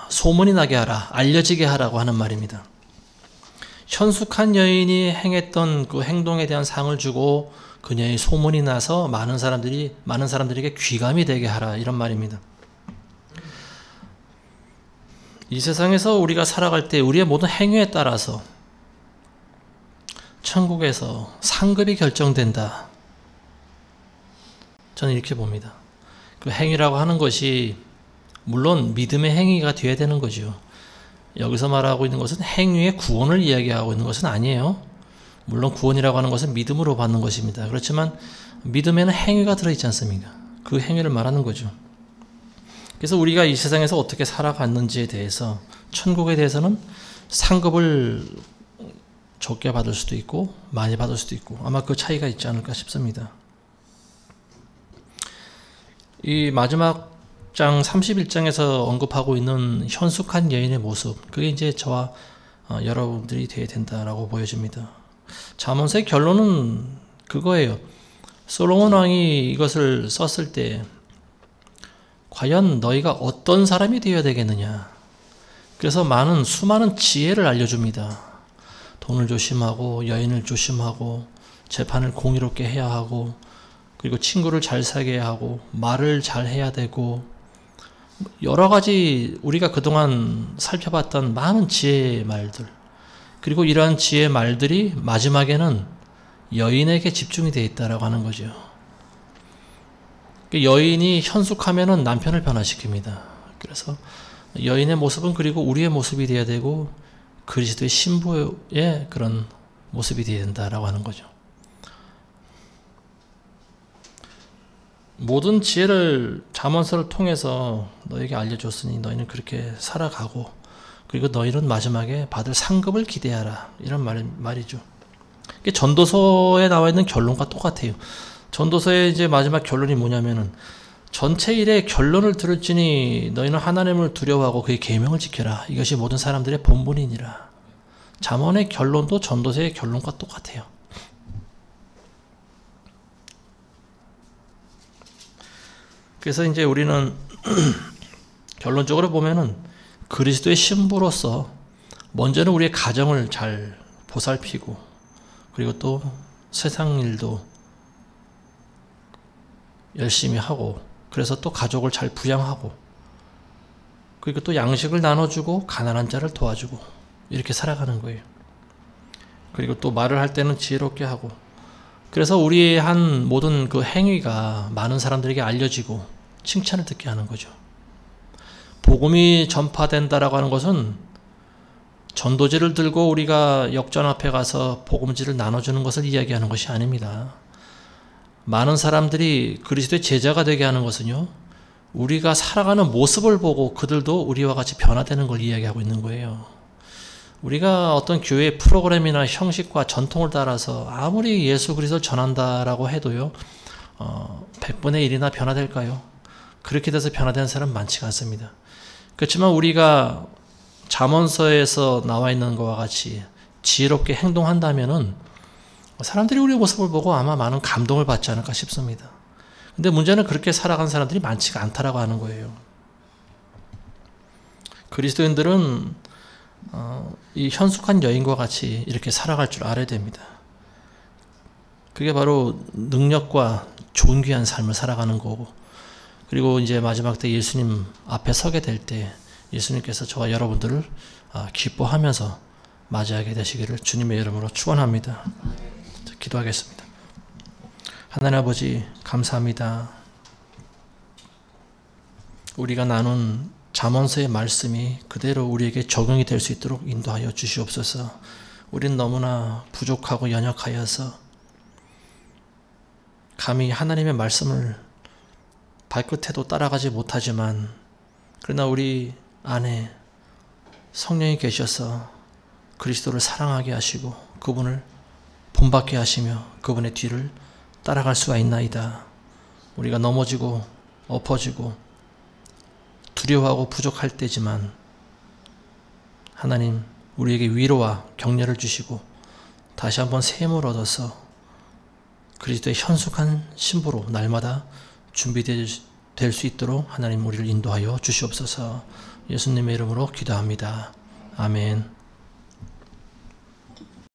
소문이 나게 하라, 알려지게 하라고 하는 말입니다. 현숙한 여인이 행했던 그 행동에 대한 상을 주고 그녀의 소문이 나서 많은 사람들에게 귀감이 되게 하라, 이런 말입니다. 이 세상에서 우리가 살아갈 때 우리의 모든 행위에 따라서 천국에서 상급이 결정된다. 저는 이렇게 봅니다. 그 행위라고 하는 것이 물론 믿음의 행위가 되어야 되는 거죠. 여기서 말하고 있는 것은 행위의 구원을 이야기하고 있는 것은 아니에요. 물론 구원이라고 하는 것은 믿음으로 받는 것입니다. 그렇지만 믿음에는 행위가 들어있지 않습니까? 그 행위를 말하는 거죠. 그래서 우리가 이 세상에서 어떻게 살아갔는지에 대해서, 천국에 대해서는 상급을 적게 받을 수도 있고 많이 받을 수도 있고 아마 그 차이가 있지 않을까 싶습니다. 이 마지막 장 31장에서 언급하고 있는 현숙한 여인의 모습, 그게 이제 저와 여러분들이 되어야 된다라고 보여집니다. 잠언서의 결론은 그거예요. 솔로몬 왕이 이것을 썼을 때 과연 너희가 어떤 사람이 되어야 되겠느냐. 그래서 수많은 지혜를 알려줍니다. 돈을 조심하고 여인을 조심하고 재판을 공의롭게 해야 하고 그리고 친구를 잘 사귀어야 하고 말을 잘 해야 되고 여러 가지 우리가 그동안 살펴봤던 많은 지혜의 말들, 그리고 이러한 지혜의 말들이 마지막에는 여인에게 집중이 되어 있다라고 하는 거죠. 여인이 현숙하면은 남편을 변화시킵니다. 그래서 여인의 모습은 그리고 우리의 모습이 되어야 되고 그리스도의 신부의 그런 모습이 되어야 된다라고 하는 거죠. 모든 지혜를 잠언서를 통해서 너에게 알려줬으니 너희는 그렇게 살아가고 그리고 너희는 마지막에 받을 상급을 기대하라, 이런 말이죠. 전도서에 나와 있는 결론과 똑같아요. 전도서의 이제 마지막 결론이 뭐냐면은 전체 일의 결론을 들을지니 너희는 하나님을 두려워하고 그의 계명을 지켜라. 이것이 모든 사람들의 본분이니라. 잠언의 결론도 전도서의 결론과 똑같아요. 그래서 이제 우리는 결론적으로 보면은 그리스도의 신부로서 먼저는 우리의 가정을 잘 보살피고 그리고 또 세상 일도 열심히 하고 그래서 또 가족을 잘 부양하고 그리고 또 양식을 나눠주고 가난한 자를 도와주고 이렇게 살아가는 거예요. 그리고 또 말을 할 때는 지혜롭게 하고, 그래서 우리의 한 모든 그 행위가 많은 사람들에게 알려지고 칭찬을 듣게 하는 거죠. 복음이 전파된다라고 하는 것은 전도지를 들고 우리가 역전 앞에 가서 복음지를 나눠주는 것을 이야기하는 것이 아닙니다. 많은 사람들이 그리스도의 제자가 되게 하는 것은요, 우리가 살아가는 모습을 보고 그들도 우리와 같이 변화되는 걸 이야기하고 있는 거예요. 우리가 어떤 교회 프로그램이나 형식과 전통을 따라서 아무리 예수 그리스도를 전한다라고 해도요, 100분의 1이나 변화될까요? 그렇게 돼서 변화된 사람 많지가 않습니다. 그렇지만 우리가 잠언서에서 나와 있는 것과 같이 지혜롭게 행동한다면은 사람들이 우리의 모습을 보고 아마 많은 감동을 받지 않을까 싶습니다. 근데 문제는 그렇게 살아간 사람들이 많지가 않다라고 하는 거예요. 그리스도인들은 이 현숙한 여인과 같이 이렇게 살아갈 줄 알아야 됩니다. 그게 바로 능력과 존귀한 삶을 살아가는 거고, 그리고 이제 마지막 때 예수님 앞에 서게 될 때 예수님께서 저와 여러분들을 기뻐하면서 맞이하게 되시기를 주님의 이름으로 축원합니다. 기도하겠습니다. 하나님 아버지 감사합니다. 우리가 나눈 잠언서의 말씀이 그대로 우리에게 적용이 될 수 있도록 인도하여 주시옵소서. 우린 너무나 부족하고 연약하여서 감히 하나님의 말씀을 발끝에도 따라가지 못하지만, 그러나 우리 안에 성령이 계셔서 그리스도를 사랑하게 하시고 그분을 본받게 하시며 그분의 뒤를 따라갈 수가 있나이다. 우리가 넘어지고 엎어지고 두려워하고 부족할 때지만 하나님 우리에게 위로와 격려를 주시고 다시 한번 새 힘을 얻어서 그리스도의 현숙한 신부로 날마다 준비될 수 있도록 하나님 우리를 인도하여 주시옵소서. 예수님의 이름으로 기도합니다. 아멘.